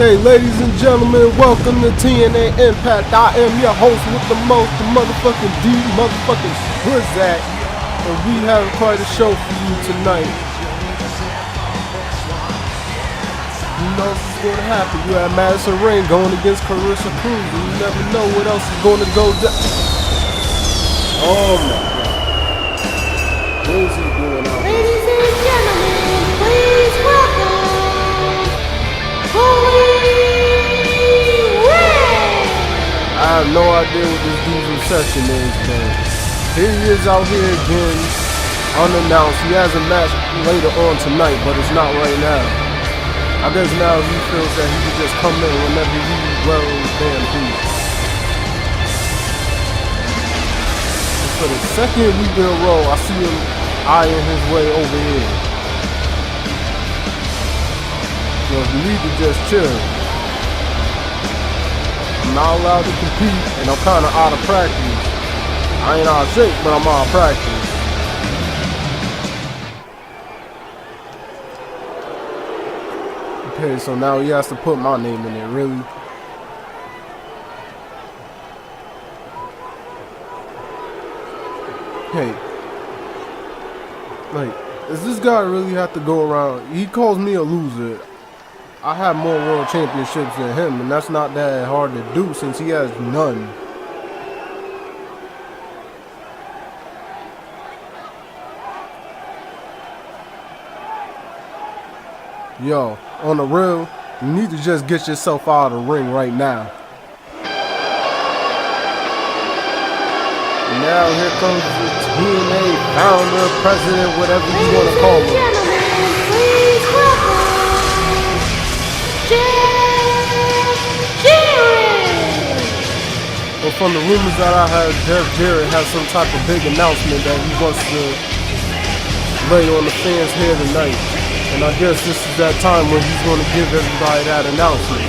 Hey, ladies and gentlemen, welcome to TNA Impact. I am your host with the most, the motherfucking D, motherfucking Brizzak. And we have quite a show for you tonight. You know what's going to happen. You have Madison Rain going against Carissa Cruz, and you never know what else is going to go down. Oh my God. What is he doing out there? Ladies and gentlemen, please welcome I have no idea what this dude's obsession is, but here he is out here again, unannounced. He has a match later on tonight, but it's not right now. I guess now he feels that he can just come in whenever he wears damn boots. For the second week in a row, I see him eyeing his way over here. So we need to just chill. I'm not allowed to compete, and I'm kind of out of practice. I ain't out of shape, but I'm out of practice. Okay, so now he has to put my name in there, really? Hey. Like, does this guy really have to go around? He calls me a loser. I have more world championships than him, and that's not that hard to do since he has none. Yo, on the real, you need to just get yourself out of the ring right now. And now here comes the TNA founder, president, whatever you want to call him. Well, from the rumors that I heard, Jeff Jarrett has some type of big announcement that he wants to lay on the fans here tonight. And I guess this is that time when he's going to give everybody that announcement.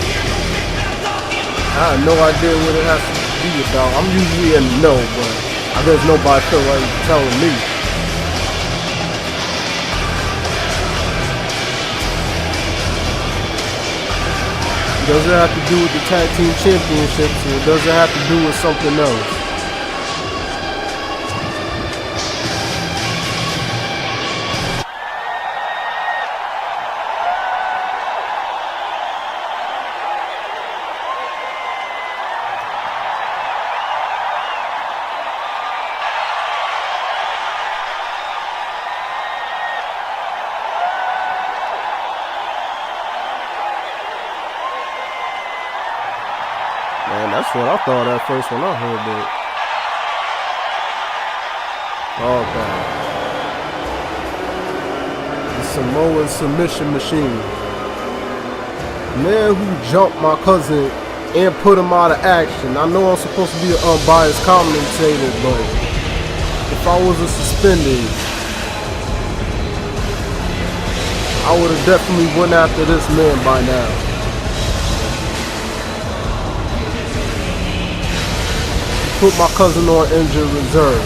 I have no idea what it has to be about. I'm usually in the know, but I guess nobody feel like telling me. Does it have to do with the tag team championships, or does it have to do with something else? Man, that's what I thought at first when I heard it. Oh, God. The Samoan submission machine. Man who jumped my cousin and put him out of action. I know I'm supposed to be an unbiased commentator, but if I wasn't suspended, I would have definitely went after this man by now. Put my cousin on injured reserve.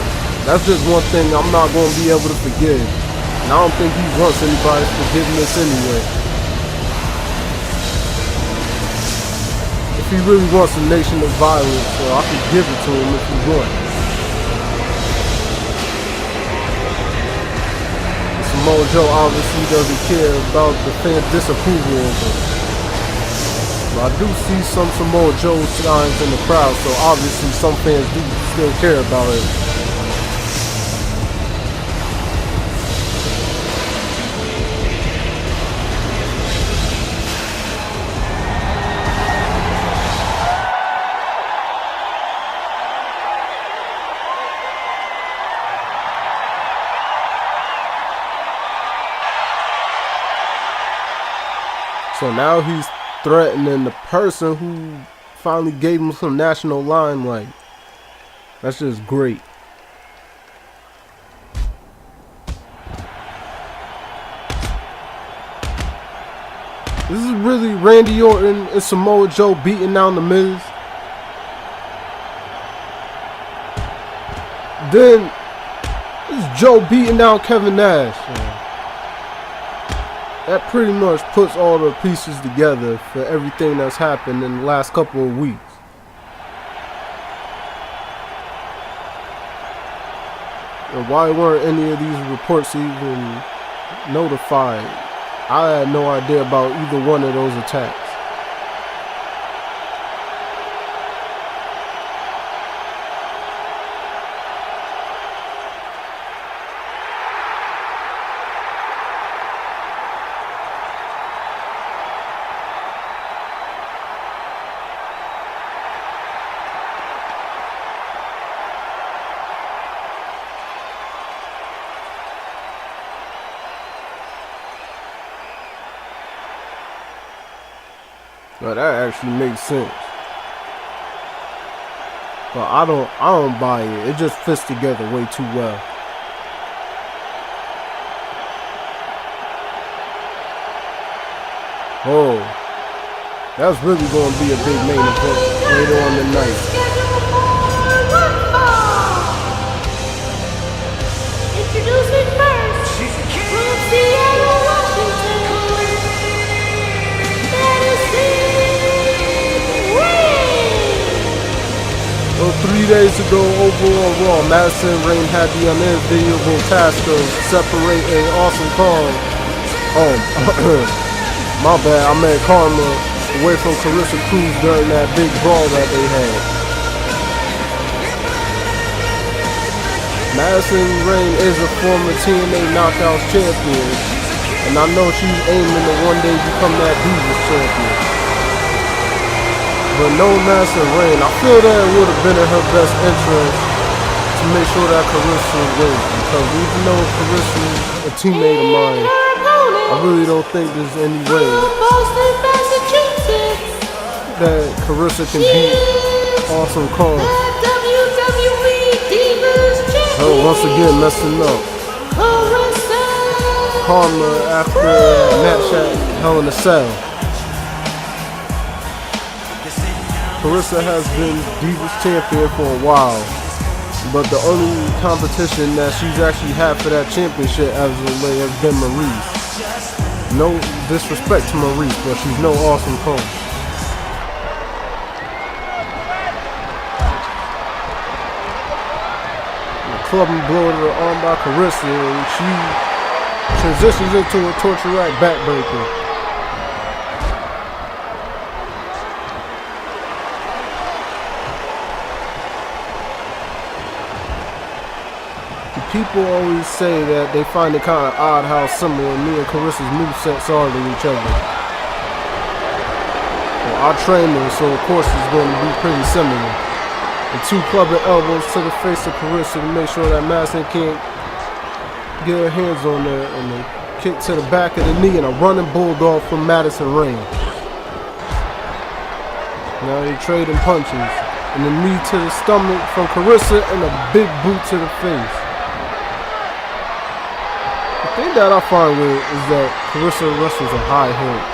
That's just one thing I'm not going to be able to forgive. And I don't think he wants anybody's forgiveness anyway. If he really wants a nation of violence, so I can give it to him if he wants. Samoa Joe obviously doesn't care about the fan disapproval of him. I do see some Samoa Joe signs in the crowd, so obviously some fans do still care about it. So now he's threatening the person who finally gave him some national limelight. That's just great. This is really Randy Orton and Samoa Joe beating down the Miz. Then this is Joe beating down Kevin Nash. that pretty much puts all the pieces together for everything that's happened in the last couple of weeks. And why weren't any of these reports even notified? I had no idea about either one of those attacks. Now that actually makes sense. But I don't buy it. It just fits together way too well. Oh, that's really going to be a big main event later on tonight. Introducing first, from Seattle, Washington, Well, 3 days ago over on Raw, Madison Rain had the unenviable task of separating Awesome Kong. My bad, I meant Karma away from Carissa Cruz during that big brawl that they had. Madison Rain is a former TNA Knockouts champion, and I know she's aiming to one day become that Divas champion. But no Madison Rain, I feel that it would have been in her best interest to make sure that Carissa wins, because even though Carissa's a teammate of mine, I really don't think there's any way that Carissa can beat Awesome Kong. Oh, once again messing up. Karma after a match at Hell in a Cell. Carissa has been Divas champion for a while, but the only competition that she's actually had for that championship as of late has been Maurice. No disrespect to Maurice, but she's no Awesome Kong. The club and blow to the arm by Carissa, and she transitions into a torture rack backbreaker. People always say that they find it kind of odd how similar me and Carissa's movesets are to each other. Well, I train her, so of course it's going to be pretty similar. The two clubbing elbows to the face of Carissa to make sure that Madison can't get her hands on there, and a kick to the back of the knee and a running bulldog from Madison Rain. Now they trading punches, and the knee to the stomach from Carissa and a big boot to the face. The thing that I find weird is that Carissa wrestles in high heels.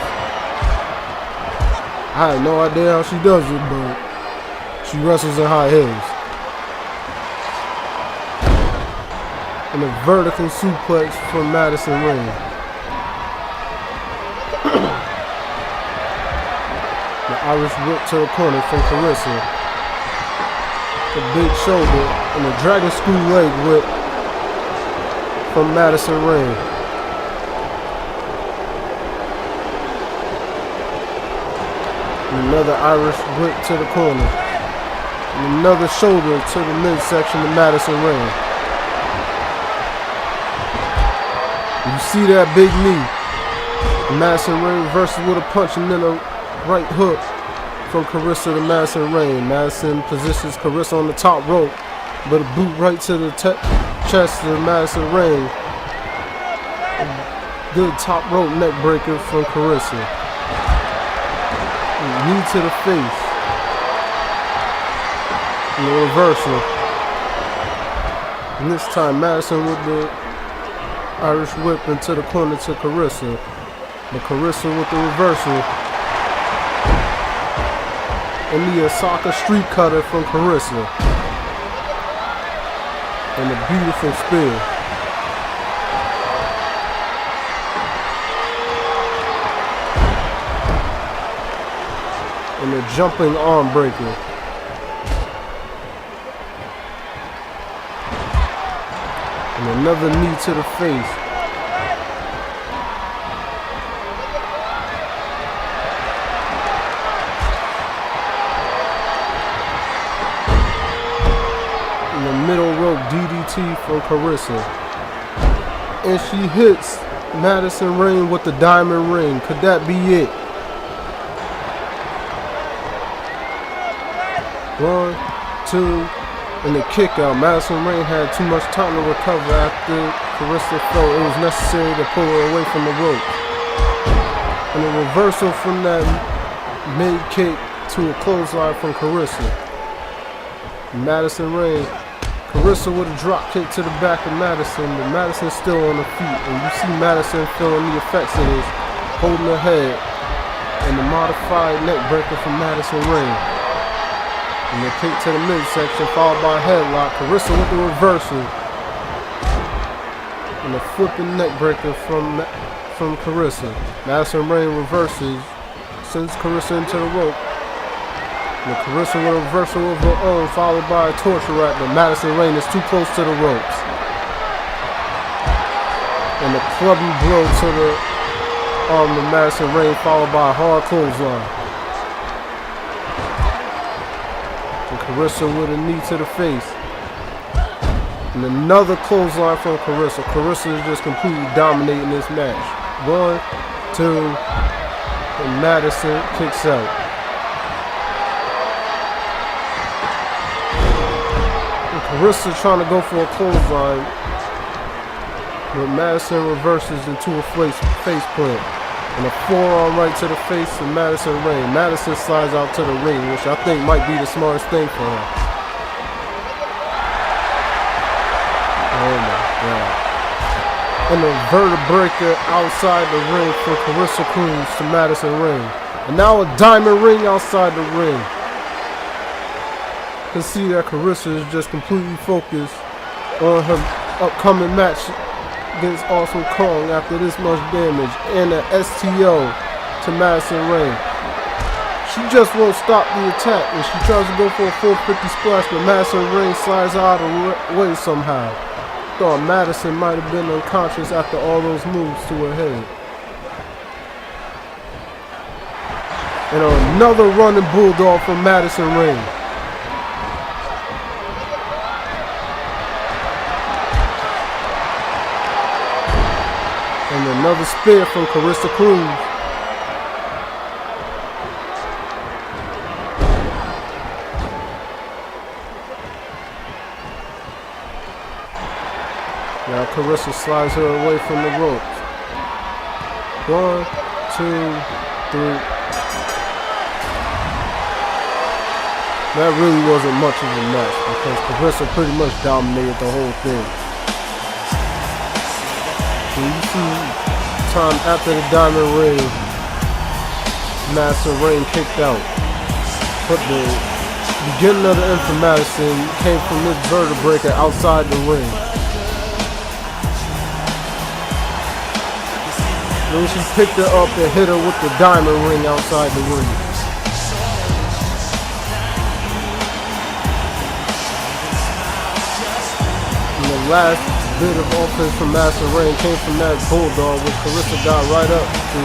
I have no idea how she does it, but she wrestles in high heels. And a vertical suplex from Madison Rain. The Irish whip to the corner from Carissa. The big shoulder and a dragon screw leg whip from Madison Rain. Another Irish whip to the corner. And another shoulder to the midsection of Madison Rain. You see that big knee. Madison Rain reverses with a punch and then a right hook from Carissa to Madison Rain. Madison positions Carissa on the top rope, but a boot right to the chest of Madison Rain. A good top rope neck breaker from Carissa. Knee to the face. And a reversal. And this time Madison with the Irish whip into the corner to Carissa. But Carissa with the reversal. And the Osaka street cutter from Carissa. And a beautiful spear. And a jumping arm breaker. And another knee to the face. And the middle rope DDT from Carissa. And she hits Madison Rayne with the diamond ring. Could that be it? 1, 2, and the kick out. Madison Rayne had too much time to recover after Carissa felt it was necessary to pull her away from the rope. And a reversal from that mid kick to a clothesline from Carissa. Madison Rayne. Carissa with a drop kick to the back of Madison, but Madison's still on her feet. And you see Madison feeling the effects of this, holding her head. And the modified neck breaker from Madison Rayne. And the kick to the midsection followed by a headlock. Carissa with the reversal. And a flipping neck breaker from Carissa. Madison Rayne reverses, sends Carissa into the rope. And Carissa with a reversal of her own followed by a torture rack, but Madison Rayne is too close to the ropes. And a clubbing blow to the arm of Madison Rayne followed by a hard clothesline. And Carissa with a knee to the face. And another clothesline from Carissa. Carissa is just completely dominating this match. 1, 2, and Madison kicks out. And Carissa trying to go for a clothesline, but Madison reverses into a face plant. And a forearm right to the face of Madison Rayne. Madison slides out to the ring, which I think might be the smartest thing for her. Oh my God. And a vertebreaker outside the ring from Carissa Cruz to Madison Rayne. And now a diamond ring outside the ring. You can see that Carissa is just completely focused on her upcoming match against Awesome Kong after this much damage. And an STO to Madison Rayne. She just won't stop the attack and she tries to go for a 450 splash, but Madison Rayne slides out of the way somehow. Thought Madison might have been unconscious after all those moves to her head. And another running bulldog from Madison Rayne. And another spear from Carissa Cruz. Now Carissa slides her away from the ropes. 1, 2, 3. That really wasn't much of a match because Carissa pretty much dominated the whole thing. And you see time after the diamond ring, Madison Rayne kicked out. But the beginning of the end for Madison came from this vertebreaker outside the ring. Then she picked her up and hit her with the diamond ring outside the ring. And the last bit of offense from Madison Rayne came from that bulldog, which Carissa got right up to.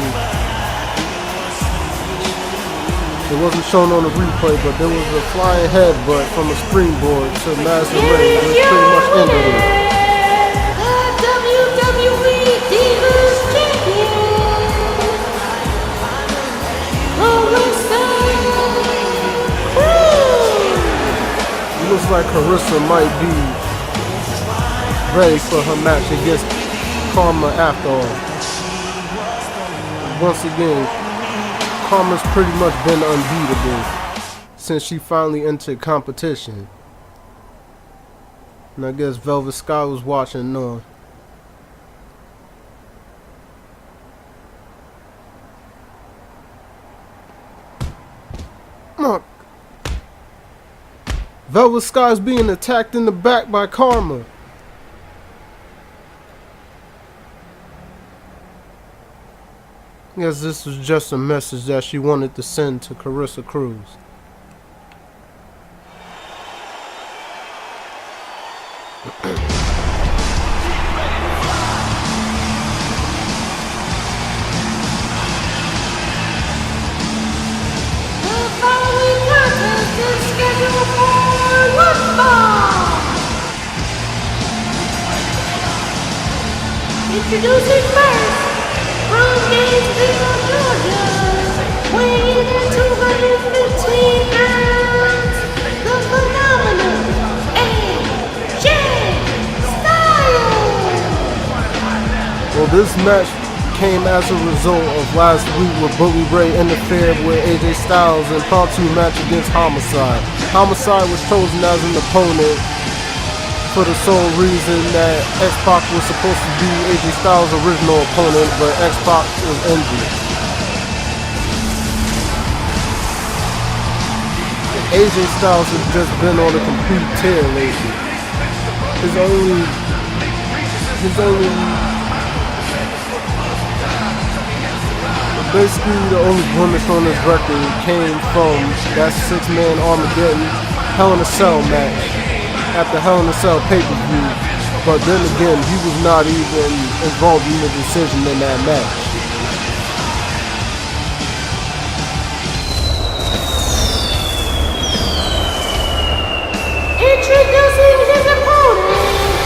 It wasn't shown on the replay, but there was a flying headbutt from a springboard to Madison Rayne, which pretty much ended it. Looks like Carissa might be ready for her match against Karma after all. Once again, Karma's pretty much been unbeatable since she finally entered competition. And I guess Velvet Sky was watching on. Mark. Velvet Sky's being attacked in the back by Karma. Guess this was just a message that she wanted to send to Carissa Cruz. Introducing first, from Gainesville, Georgia, weighing in at 215 pounds, the phenomenal AJ Styles. Well, this match came as a result of last week where Bully Ray interfered with AJ Styles in part 2 match against Homicide. Homicide was chosen as an opponent for the sole reason that X-Pac was supposed to be AJ Styles' original opponent, but X-Pac was injured. AJ Styles has just been on a complete tear lately. Basically the only blemish on his record came from that 6-man Armageddon Hell in a Cell match at the Hell in a Cell pay-per-view, but then again, he was not even involved in the decision in that match. Introducing his opponent,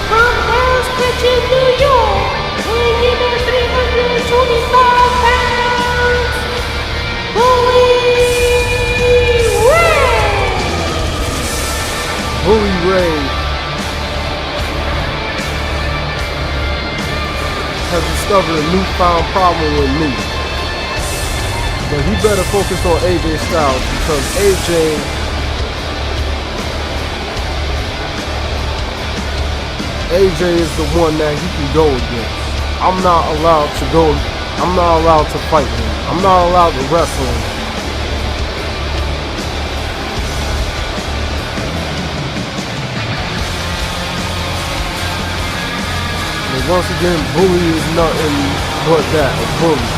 from Hell's Kitchen, New York, weighing in at 325 pounds, Bully Ray. Bully Ray has discovered a newfound problem with me. But he better focus on AJ Styles because AJ is the one that he can go against. I'm not allowed to fight him. I'm not allowed to wrestle him. Once again, Bully is nothing but that, a bully.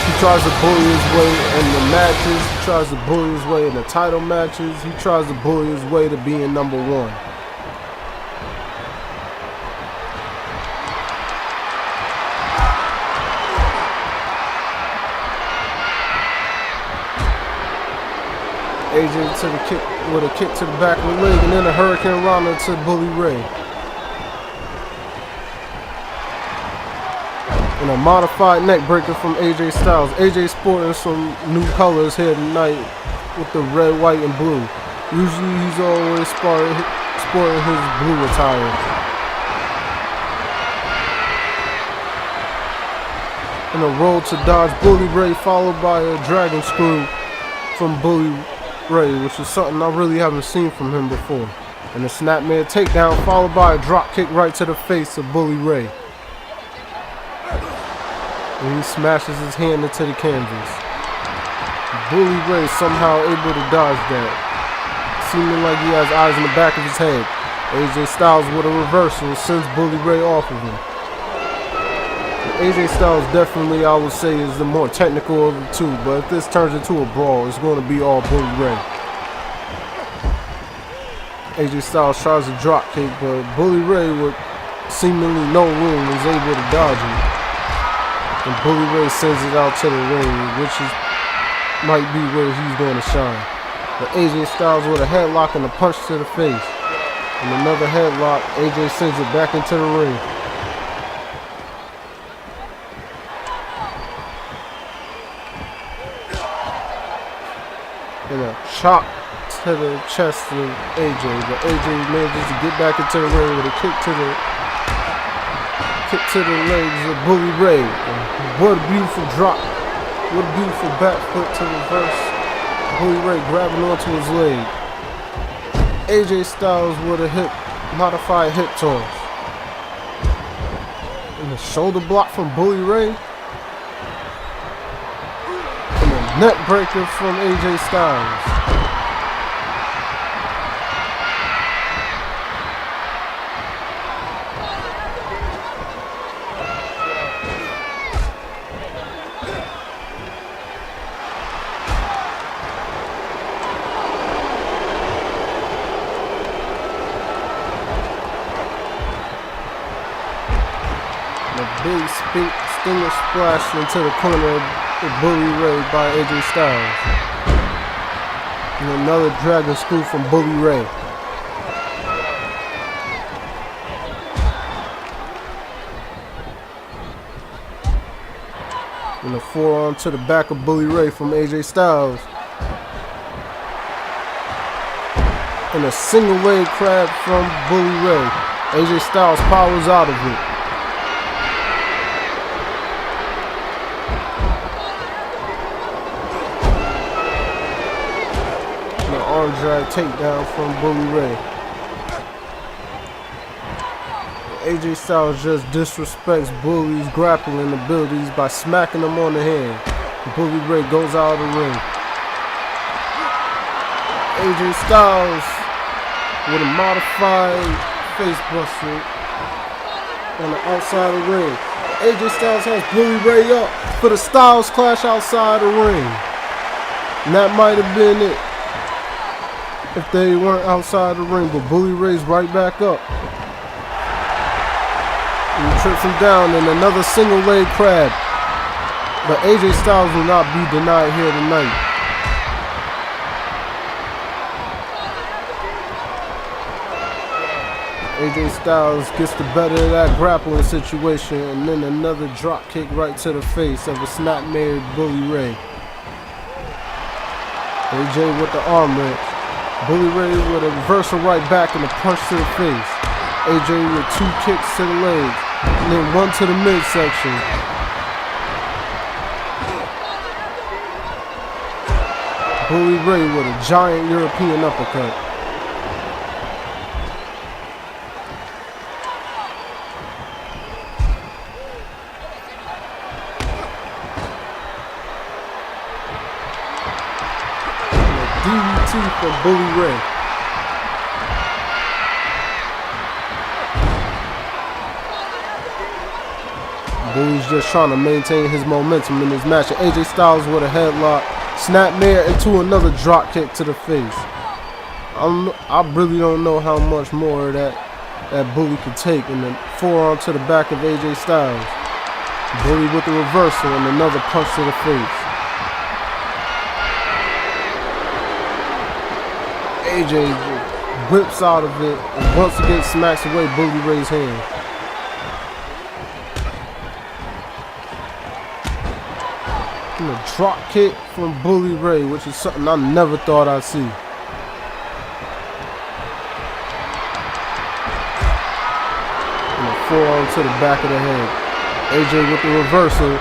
He tries to bully his way in the matches, he tries to bully his way in the title matches, he tries to bully his way to being number one. AJ to the kick with a kick to the back of the leg and then a Hurricane Rana to Bully Ray. And a modified neck breaker from AJ Styles. AJ sporting some new colors here tonight with the red, white, and blue. Usually he's always sporting his blue attire. And a roll to dodge Bully Ray followed by a dragon screw from Bully Ray, which is something I really haven't seen from him before. And a snapmare takedown followed by a drop kick right to the face of Bully Ray. And he smashes his hand into the canvas. Bully Ray somehow able to dodge that, seeming like he has eyes in the back of his head. AJ Styles with a reversal sends Bully Ray off of him. AJ Styles definitely, I would say, is the more technical of the two, but if this turns into a brawl, it's going to be all Bully Ray. AJ Styles tries to drop kick, but Bully Ray, with seemingly no room, is able to dodge him. And Bully Ray sends it out to the ring, which might be where he's going to shine. But AJ Styles with a headlock and a punch to the face. And another headlock, AJ sends it back into the ring. And a chop to the chest of AJ. But AJ manages to get back into the ring with a kick to the legs of Bully Ray. And what a beautiful drop. What a beautiful back foot to reverse. Bully Ray grabbing onto his leg. AJ Styles with a modified hip toss. And a shoulder block from Bully Ray. And a neck breaker from AJ Styles. And a big stinger splash into the corner of Bully Ray by AJ Styles. And another dragon scoop from Bully Ray. And a forearm to the back of Bully Ray from AJ Styles. And a single leg crab from Bully Ray. AJ Styles powers out of it. And an arm drag takedown from Bully Ray. AJ Styles just disrespects Bully's grappling abilities by smacking him on the head. Bully Ray goes out of the ring. AJ Styles with a modified face buster on the outside of the ring. AJ Styles has Bully Ray up for the Styles Clash outside the ring. And that might have been it if they weren't outside the ring, but Bully Ray's right back up. And he trips him down in another single leg crab. But AJ Styles will not be denied here tonight. AJ Styles gets the better of that grappling situation, and then another drop kick right to the face of a snap-mare Bully Ray. AJ with the arm wrench. Bully Ray with a reversal right back and a punch to the face. AJ with 2 kicks to the legs, and then 1 to the midsection. Bully Ray with a giant European uppercut. DDT from Bully Ray. Bully's just trying to maintain his momentum in this match. And AJ Styles with a headlock, snapmare into another drop kick to the face. I really don't know how much more of that Bully could take. And then forearm to the back of AJ Styles. Bully with the reversal and another punch to the face. AJ whips out of it and once again smacks away Bully Ray's hand. And a drop kick from Bully Ray, which is something I never thought I'd see. And a forearm to the back of the head. AJ with the reversal.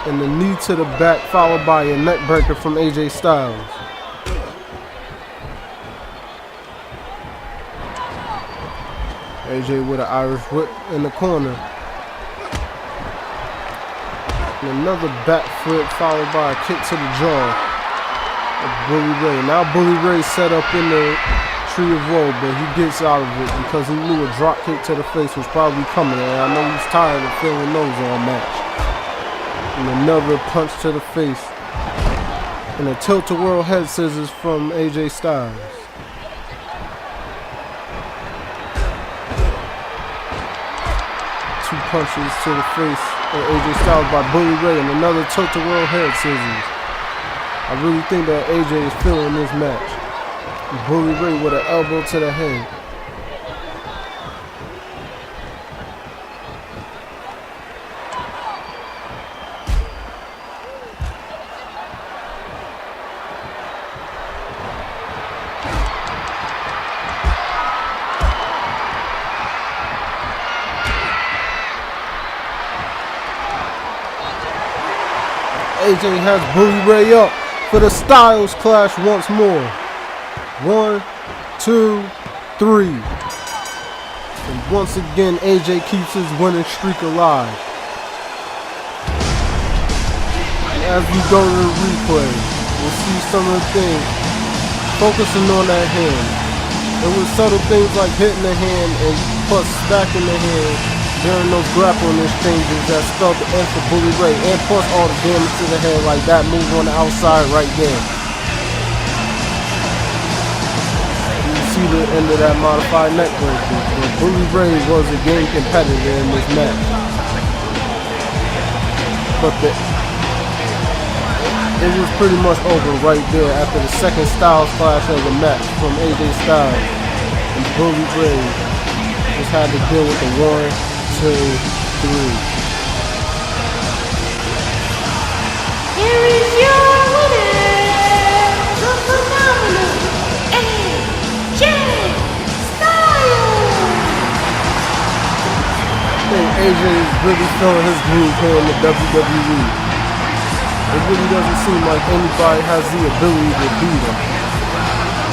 And the knee to the back followed by a neck breaker from AJ Styles. AJ with an Irish whip in the corner. And another back flip followed by a kick to the jaw of Bully Ray. Now Bully Ray set up in the tree of woe, but he gets out of it because he knew a drop kick to the face was probably coming. And I know he's tired of feeling those all match. And another punch to the face. And a tilt-a-whirl head scissors from AJ Styles. Two punches to the face of AJ Styles by Bully Ray and another tilt-a-whirl head scissors. I really think that AJ is feeling this match. Bully Ray with an elbow to the head. AJ has Bully Ray up for the Styles Clash once more. 1, 2, 3. And once again, AJ keeps his winning streak alive. And as we go to the replay, we'll see some of the things focusing on that hand. It was subtle things like hitting the hand and plus stacking the hand during those grappling exchanges that spelled the end for Bully Ray, and plus all the damage to the head like that move on the outside right there. You see the end of that modified neck breaker. But Bully Ray was a game competitor in this match. But it was pretty much over right there after the second Styles Clash of the match from AJ Styles. And Bully Ray just had to deal with the 1, 2, 3. Here is your winner, the phenomenal AJ Styles. I think AJ is really feeling his groove here in the WWE. It really doesn't seem like anybody has the ability to beat him.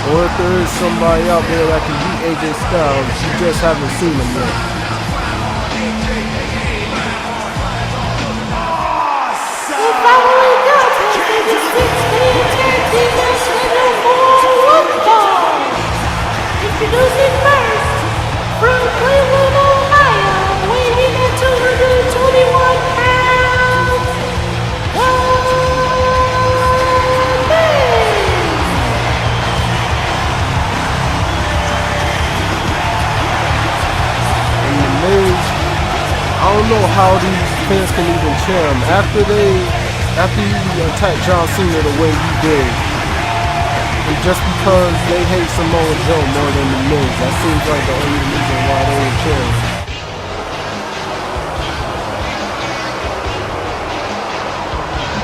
Or if there is somebody out there that can beat AJ Styles, you just haven't seen him yet. The following contest is a 6-man tag team match scheduled for one fall. Introducing first, from Cleveland, Ohio, weighing in at 221 pounds, I don't know how these fans can even cheer him after he attacked John Cena the way he did. And just because they hate Samoa Joe more than the Miz, that seems like the only reason why they would cheer him.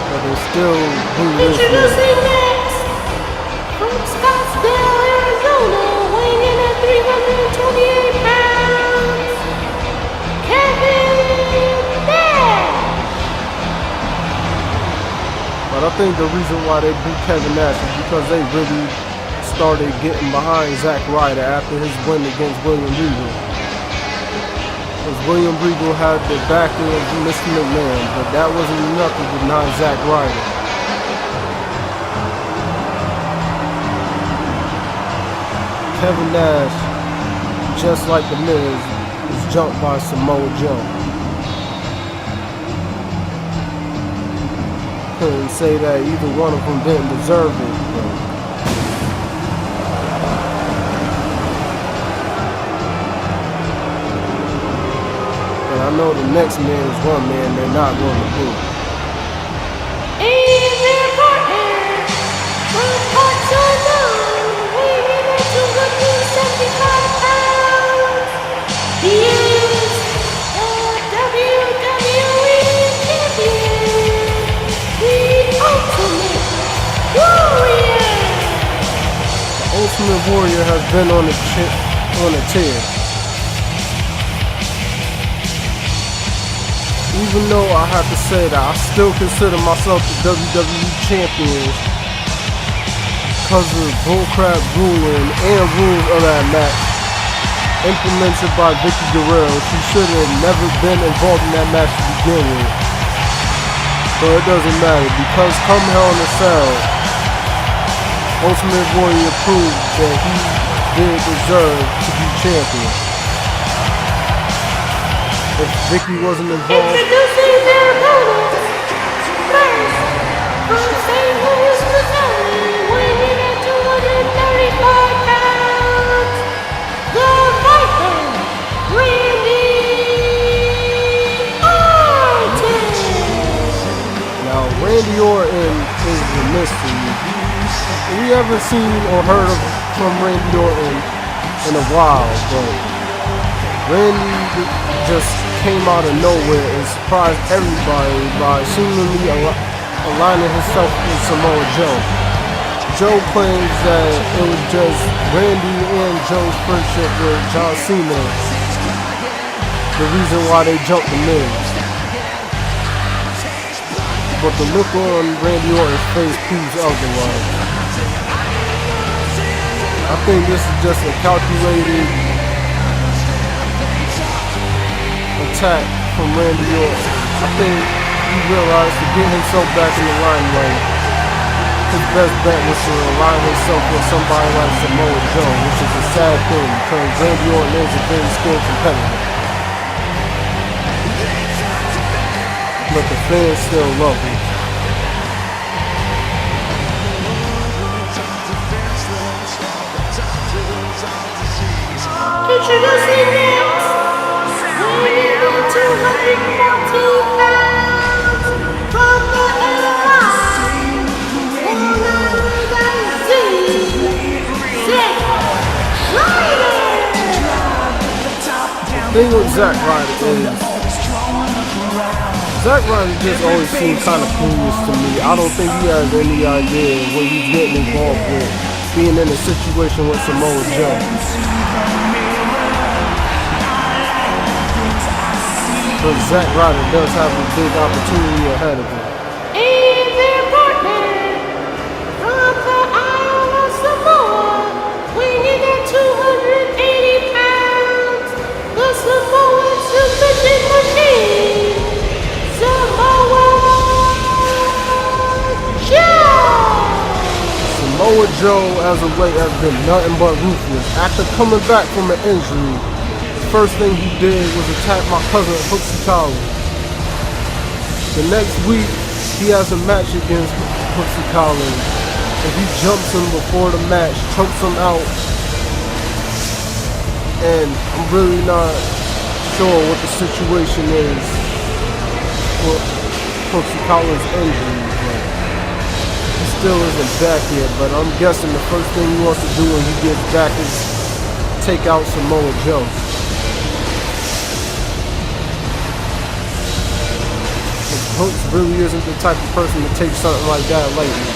But they still boo this man. Introducing next, from Scottsdale, Arizona, weighing in at 328 pounds, Kevin Nash. But I think the reason why they beat Kevin Nash is because they really started getting behind Zack Ryder after his win against William Regal. Because William Regal had the backing of Mr. McMahon, but that wasn't enough to deny Zack Ryder. Kevin Nash, just like The Miz, was jumped by Samoa Joe. Couldn't say that either one of them didn't deserve it, but I know the next man is one man they're not going to do. And their partner, from parts unknown, weighing in at 275 pounds, he is the WWE Champion, the Ultimate Warrior. The Ultimate Warrior has been on a tear. Even though I have to say that I still consider myself the WWE Champion because of the bullcrap ruling and rules of that match implemented by Vicky Guerrero. She should have never been involved in that match to begin with. But it doesn't matter because come Hell in a Cell, Ultimate Warrior proved that he did deserve to be champion. If Vicky wasn't involved. Introducing their opponents, first, from St. Louis, Missouri, weighing in at 235 pounds, the Viper, Randy Orton. Now, Randy Orton is a mystery. We haven't seen or heard from Randy Orton in a while, but Randy just came out of nowhere and surprised everybody by seemingly aligning himself with Samoa Joe. Joe claims that it was just Randy and Joe's friendship with John Cena the reason why they jumped the Miz. But the look on Randy Orton's face proves otherwise. I think this is just a calculated attack from Randy Orton. I think he realized to get himself back in the limelight, his best bet was to align himself with somebody like Samoa Joe, which is a sad thing because Randy Orton is a very skilled competitor. But the fans still love him. Introducing next, weighing in 214 pounds from the LI, Zack Ryder. The thing with Zack Ryder is, Zack Ryder just always seems kind of clueless to me. I don't think he has any idea what he's getting involved with, being in a situation with Samoa Joe. But Zack Ryder does have a big opportunity ahead of him. And their partner from the Isle of Samoa, weighing in at 280 pounds, the Samoan submission machine, Samoa Joe. Samoa Joe, as of late, has been nothing but ruthless. After coming back from an injury, the first thing he did was attack my cousin Hooksy Collins. The next week, he has a match against Hooksy Collins, and he jumps him before the match, chokes him out, and I'm really not sure what the situation is for Hooksy Collins' injury, but he still isn't back yet. But I'm guessing the first thing he wants to do when he gets back is take out Samoa Joe. Hooks really isn't the type of person to take something like that lightly.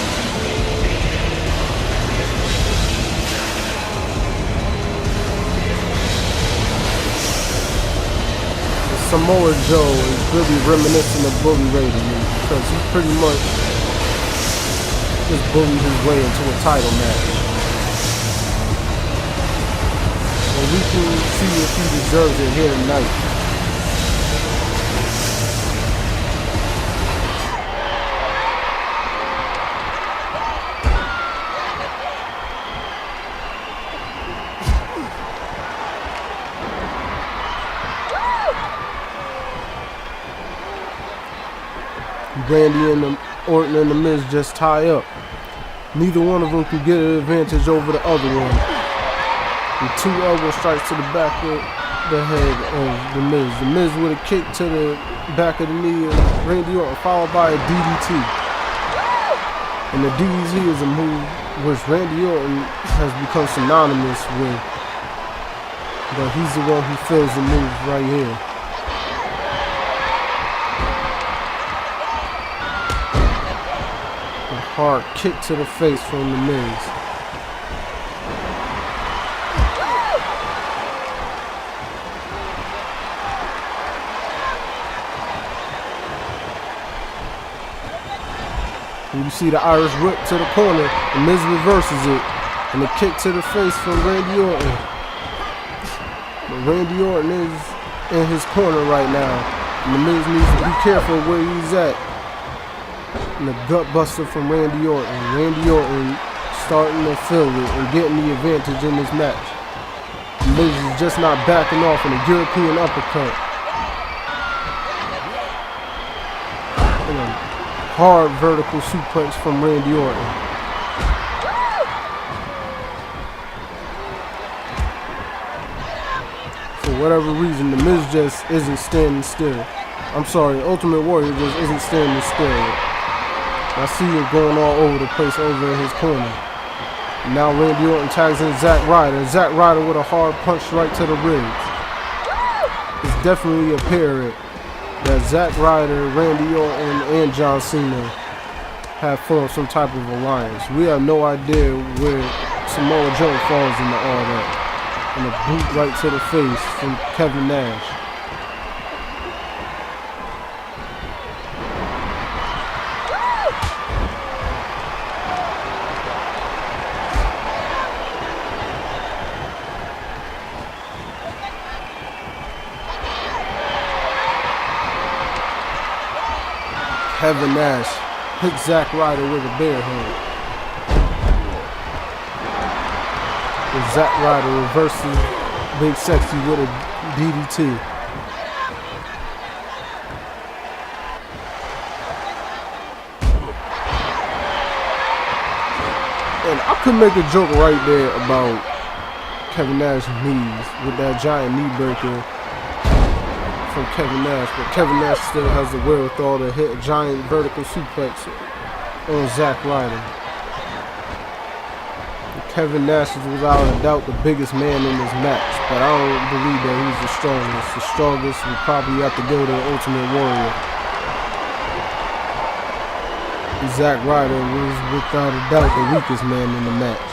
Samoa Joe is really reminiscent of Bully Ray to me, because he pretty much just bullied his way into a title match. And we can see if he deserves it here tonight. Randy and Orton and The Miz just tie up. Neither one of them can get an advantage over the other one. And two elbow strikes to the back of the head of The Miz. The Miz with a kick to the back of the knee of Randy Orton, followed by a DDT. And the DDT is a move which Randy Orton has become synonymous with. But he's the one who fills the move right here. Hard kick to the face from The Miz. And you see the Irish whip to the corner. The Miz reverses it. And the kick to the face from Randy Orton. But Randy Orton is in his corner right now. And The Miz needs to be careful where he's at. And the gut buster from Randy Orton. Randy Orton starting to feel it and getting the advantage in this match. Miz is just not backing off in a European uppercut. And a hard vertical suplex from Randy Orton. For whatever reason, The Miz just isn't standing still. I'm sorry, Ultimate Warrior just isn't standing still. I see it going all over the place over in his corner. Now Randy Orton tags in Zack Ryder. Zack Ryder with a hard punch right to the ribs. It's definitely apparent that Zack Ryder, Randy Orton, and John Cena have formed some type of alliance. We have no idea where Samoa Joe falls into all that. And a boot right to the face from Kevin Nash. Kevin Nash hit Zack Ryder with a bear hug. And Zack Ryder reverses Big Sexy with a DDT. And I could make a joke right there about Kevin Nash's knees with that giant knee breaker from Kevin Nash. But Kevin Nash still has the wherewithal to hit a giant vertical suplex on Zack Ryder. Kevin Nash is without a doubt the biggest man in this match, but I don't believe that he's the strongest. The strongest would probably have to go to the Ultimate Warrior. Zack Ryder was without a doubt the weakest man in the match.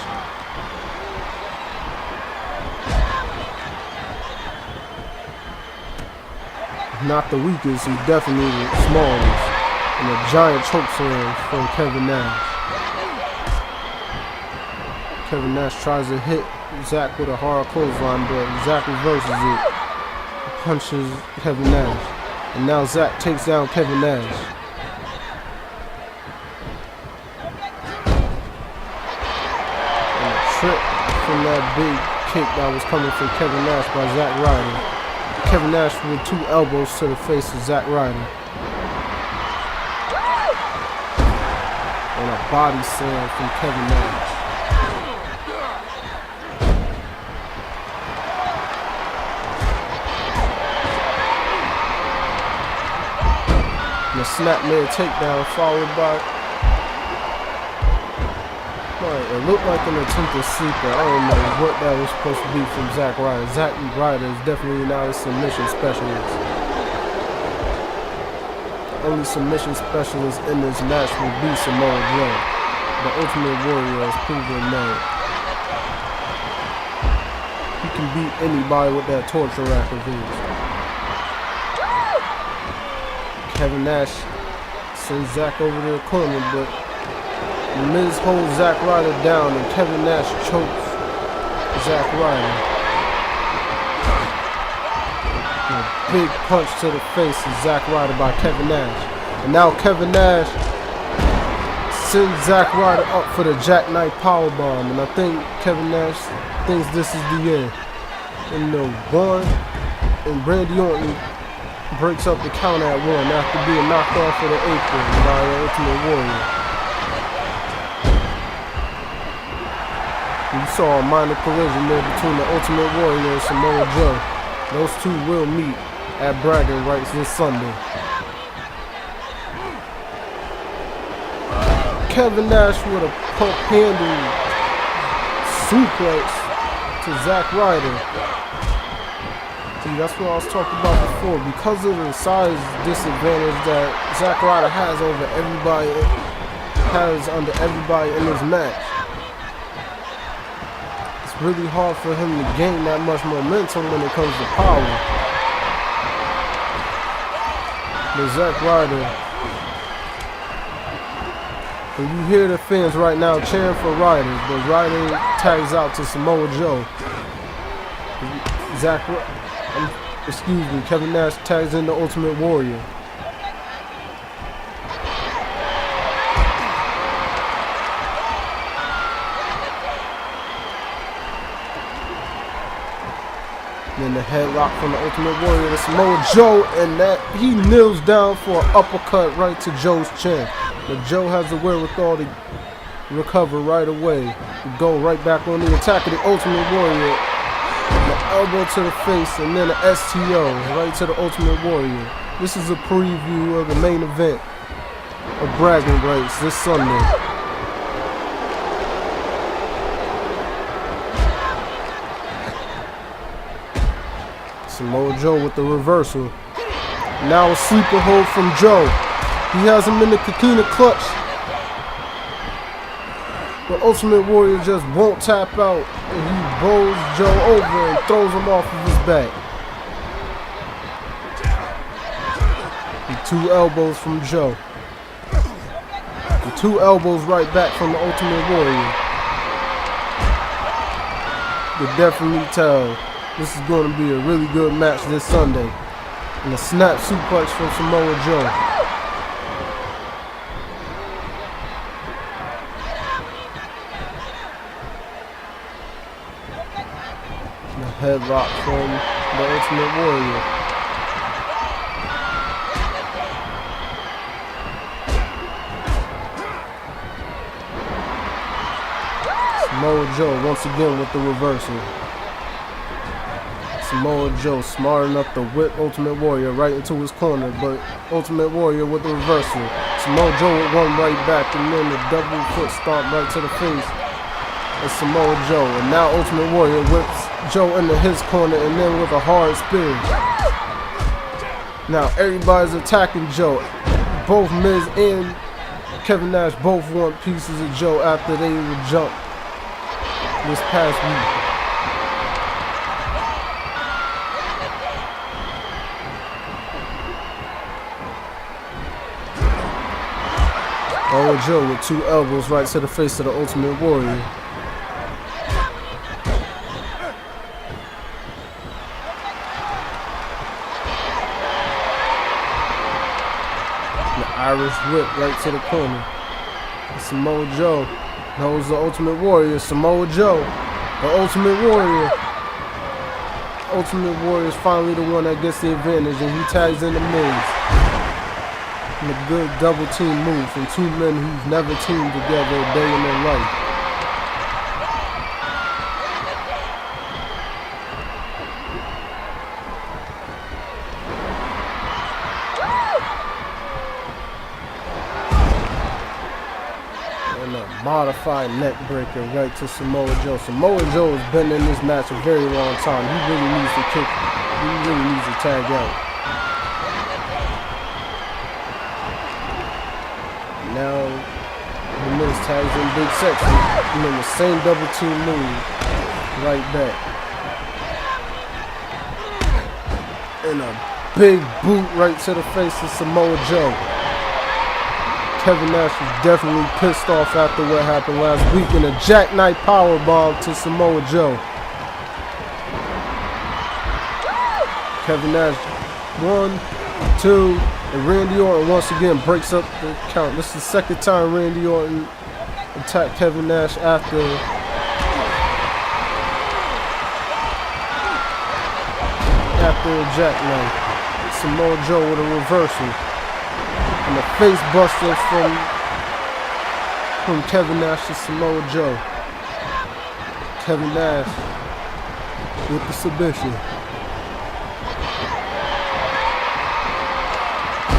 Not the weakest, he's definitely the smallest. And a giant chokeslam from Kevin Nash. Kevin Nash tries to hit Zack with a hard clothesline, but Zack reverses it. Punches Kevin Nash. And now Zack takes down Kevin Nash. And a trip from that big kick that was coming from Kevin Nash by Zack Ryder. Kevin Nash with 2 elbows to the face of Zack Ryder. And a body slam from Kevin Nash. And a snapmare takedown followed by... it looked like an attempted sleeper. I don't know what that was supposed to be from Zack Ryder. Zack Ryder is definitely not a submission specialist. The only submission specialist in this match will be Samoa Joe. The Ultimate Warrior has proven that he can beat anybody with that torture rack of his. Kevin Nash sends Zack over to the corner, but Miz holds Zack Ryder down and Kevin Nash chokes Zack Ryder. And a big punch to the face of Zack Ryder by Kevin Nash. And now Kevin Nash sends Zack Ryder up for the jackknife powerbomb. And I think Kevin Nash thinks this is the end. And Vaughn and Randy Orton breaks up the count at 1 after being knocked off of the apron by the Ultimate Warrior. You saw a minor collision there between the Ultimate Warrior and Samoa Joe. Those two will meet at Bragging Rights this Sunday. Kevin Nash with a pump handle suplex to Zack Ryder. See, that's what I was talking about before. Because of the size disadvantage that Zack Ryder has over everybody, under everybody in this match, really hard for him to gain that much momentum when it comes to power. But Zack Ryder, and you hear the fans right now cheering for Ryder, but Ryder tags out to Samoa Joe. Kevin Nash tags in the Ultimate Warrior. Then the headlock from the Ultimate Warrior to Samoa Joe, and that he kneels down for an uppercut right to Joe's chin. But Joe has the wherewithal to recover right away. To go right back on the attack of the Ultimate Warrior. The elbow to the face, and then the STO right to the Ultimate Warrior. This is a preview of the main event of Bragging Rights this Sunday. Samoa Joe with the reversal. Now a sleeper hold from Joe. He has him in the Coquina clutch. But Ultimate Warrior just won't tap out. And he bowls Joe over and throws him off of his back. And 2 elbows from Joe. And 2 elbows right back from the Ultimate Warrior. You can definitely tell this is going to be a really good match this Sunday. And a snap suplex from Samoa Joe. And a headlock from the Ultimate Warrior. Samoa Joe once again with the reversal. Samoa Joe smart enough to whip Ultimate Warrior right into his corner, but Ultimate Warrior with the reversal. Samoa Joe with one right back, and then the double foot stomp right to the face of Samoa Joe. And now Ultimate Warrior whips Joe into his corner, and then with a hard spear. Now everybody's attacking Joe. Both Miz and Kevin Nash both want pieces of Joe after they were jumped this past week. Oh, Joe with two elbows right to the face of the Ultimate Warrior. The Irish whip right to the corner. And Samoa Joe knows the Ultimate Warrior. Samoa Joe, the Ultimate Warrior. Ultimate Warrior is finally the one that gets the advantage, and he tags in the Miz. And a good double team move from two men who've never teamed together a day in their life. And a modified neck breaker right to Samoa Joe. Samoa Joe has been in this match a very long time. He really needs to kick. He really needs to tag out. Now, the Miz tags in Big Sexy, and then the same double team move right back. And a big boot right to the face of Samoa Joe. Kevin Nash was definitely pissed off after what happened last week, and a jackknife powerbomb to Samoa Joe. Kevin Nash 1, 2, and Randy Orton once again breaks up the count. This is the second time Randy Orton attacked Kevin Nash after a jackknife. Samoa Joe with a reversal. And a face buster from Kevin Nash to Samoa Joe. Kevin Nash with the submission.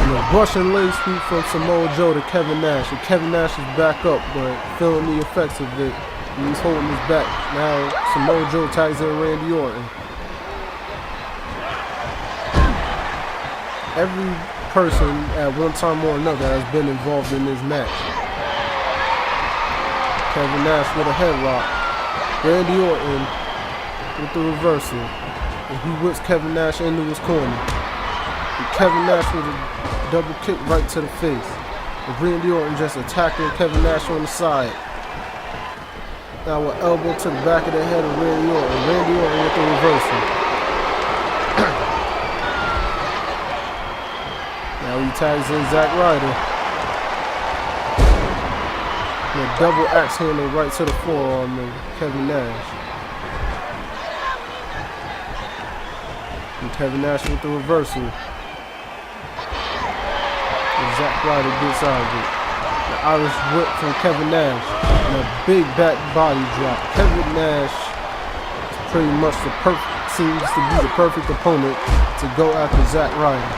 A Russian leg sweep from Samoa Joe to Kevin Nash, and Kevin Nash is back up, but feeling the effects of it, and he's holding his back. Now Samoa Joe tags in Randy Orton. Every person at one time or another has been involved in this match. Kevin Nash with a headlock, Randy Orton with the reversal, and he whips Kevin Nash into his corner. And Kevin Nash with a double kick right to the face. And Randy Orton just attacking Kevin Nash on the side. Now an elbow to the back of the head of Randy Orton. Randy Orton with the reversal. Now he tags in Zack Ryder. And a double axe handle right to the forearm of Kevin Nash. And Kevin Nash with the reversal. Zack Ryder gets out of it. The Irish whip from Kevin Nash. And a big back body drop. Kevin Nash is pretty much seems to be the perfect opponent to go after Zack Ryder.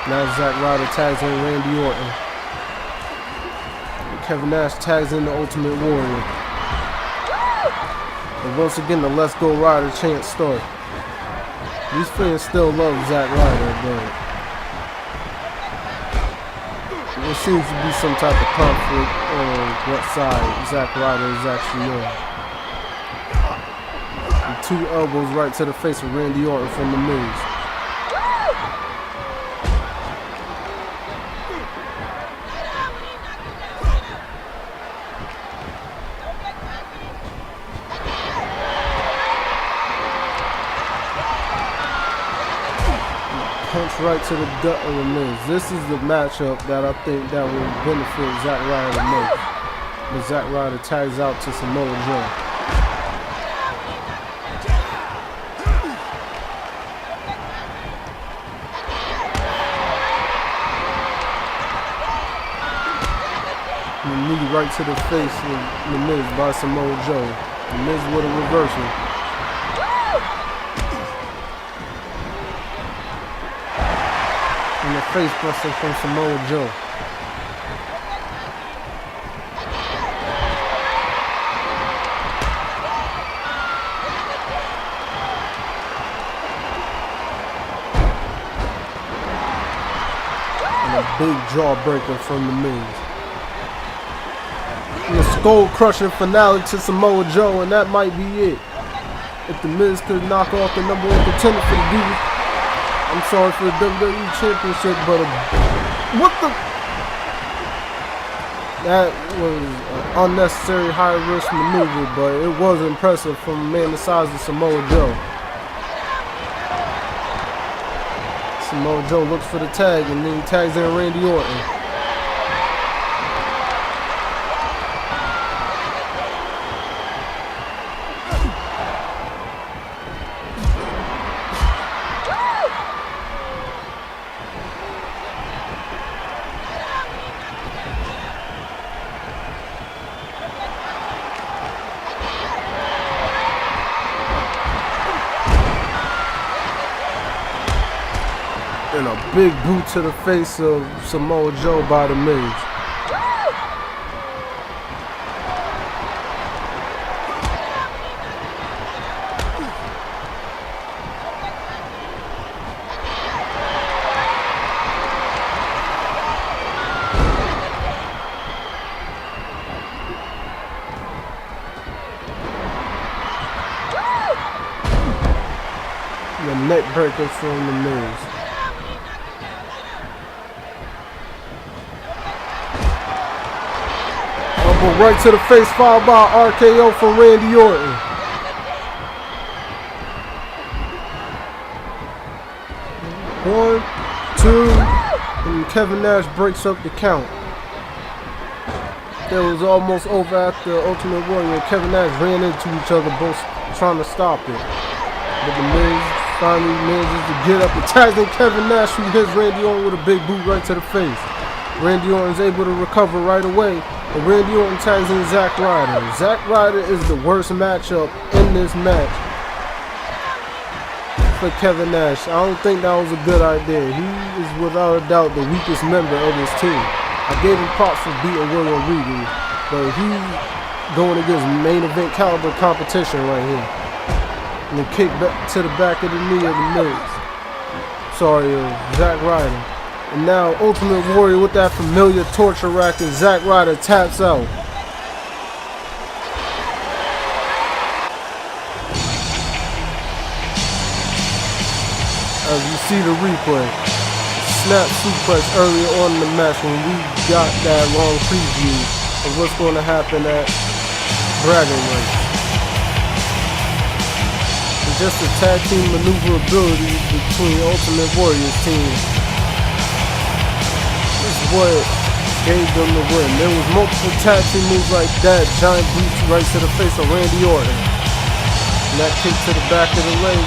Now Zack Ryder tags in Randy Orton. And Kevin Nash tags in the Ultimate Warrior. And once again, the Let's Go Ryder chant starts. These fans still love Zack Ryder, but there seems to be some type of conflict on what side Zack Ryder is actually on. And two elbows right to the face of Randy Orton from the Miz. Punch right to the gut of the Miz. This is the matchup that I think that will benefit Zack Ryder the most. But Zack Ryder tags out to Samoa Joe. The knee right to the face of The Miz by Samoa Joe. The Miz with a reversal. And a face buster from Samoa Joe. And a big jawbreaker from The Miz. And a skull-crushing finale to Samoa Joe, and that might be it. If The Miz could knock off the #1 contender for the I'm sorry for the WWE Championship, but what the? That was an unnecessary high-risk maneuver, but it was impressive from a man the size of Samoa Joe. Samoa Joe looks for the tag, and then he tags in Randy Orton. And a big boot to the face of Samoa Joe by The Miz. The neck breaker from The Miz. Right to the face, followed by RKO from Randy Orton. One, two, and Kevin Nash breaks up the count. It was almost over after Ultimate Warrior. Kevin Nash ran into each other, both trying to stop it. But The Miz finally manages to get up and tags in Kevin Nash, who hits Randy Orton with a big boot right to the face. Randy Orton's able to recover right away. And Randy Orton tags in Zack Ryder. Zack Ryder is the worst matchup in this match for Kevin Nash. I don't think that was a good idea. He is without a doubt the weakest member of this team. I gave him props for beating William Regal, but he's going against main event caliber competition right here. And then kick back to the back of the knee of The Miz. Sorry, Zack Ryder. And now Ultimate Warrior with that familiar torture rack, and Zack Ryder taps out. As you see the replay, snap suplex earlier on in the match when we got that long preview of what's going to happen at Dragon Race. And just the tag team maneuverability between Ultimate Warrior's team what gave them the win. There was multiple tag team moves like that, giant boots right to the face of Randy Orton. And that kick to the back of the leg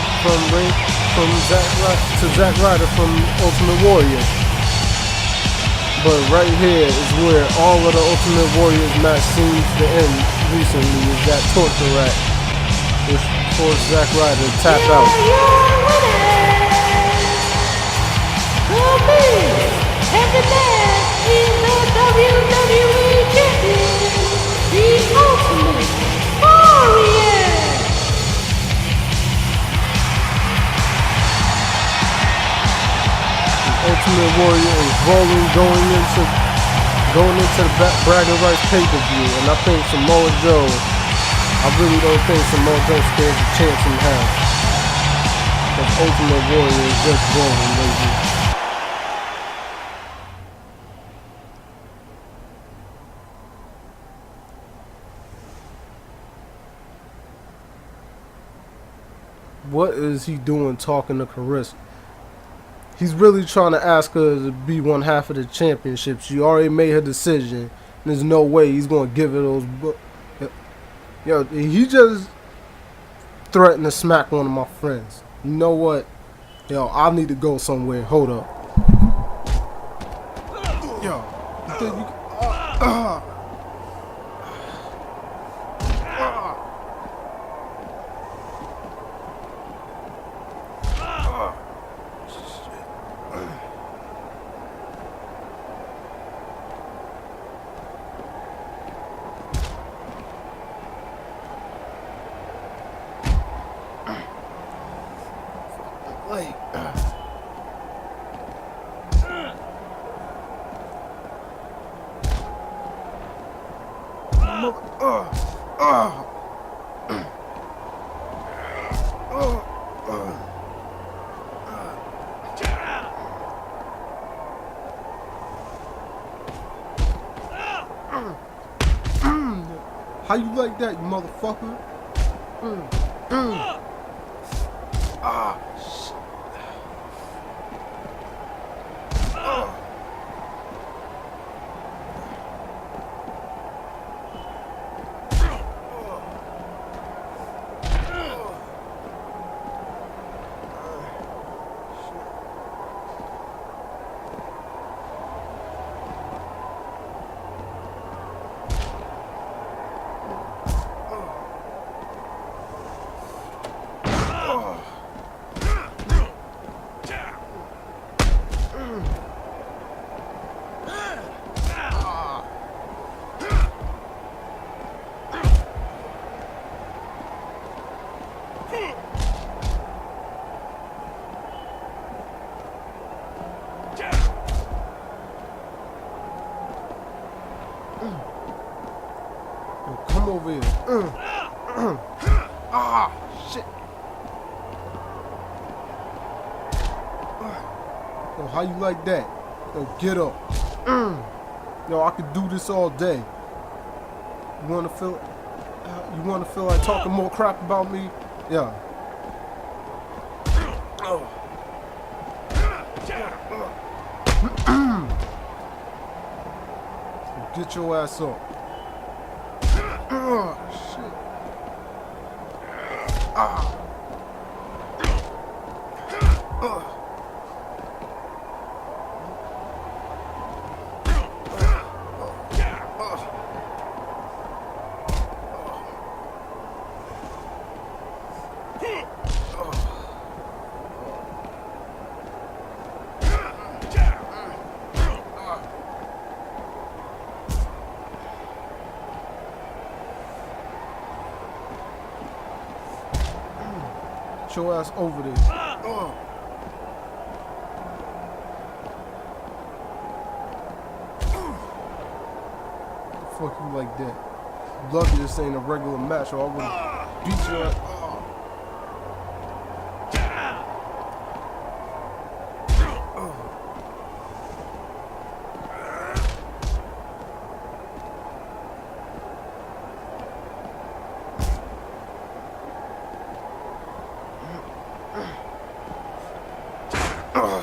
from Zack Ryder from Ultimate Warrior. But right here is where all of the Ultimate Warriors match seems to end recently, is that torture rack, which forced Zack Ryder to tap out. Kevin Nash is the WWE Champion, the Ultimate Warrior. The Ultimate Warrior is rolling, going into the Bragging Rights pay-per-view, and I think Samoa Joe, I really don't think Samoa Joe stands a chance in hell. Because Ultimate Warrior is just rolling, baby. What is he doing talking to Carissa? He's really trying to ask her to be one half of the championship. She already made her decision. There's no way he's going to give her those. Yo, he just threatened to smack one of my friends. You know what? Yo, I need to go somewhere. Hold up. Yo, mother. How you like that, you motherfucker? Ah, shit. Come over here. Ah, shit. Yo, how you like that? Yo, get up. Yo, I could do this all day. You wanna feel like talking more crap about me? Yeah. Get your ass up. Oh, shit. Ah. Get your ass over there. Fuck you like that. Lucky this ain't a regular match or I would've beat your ass. Ugh.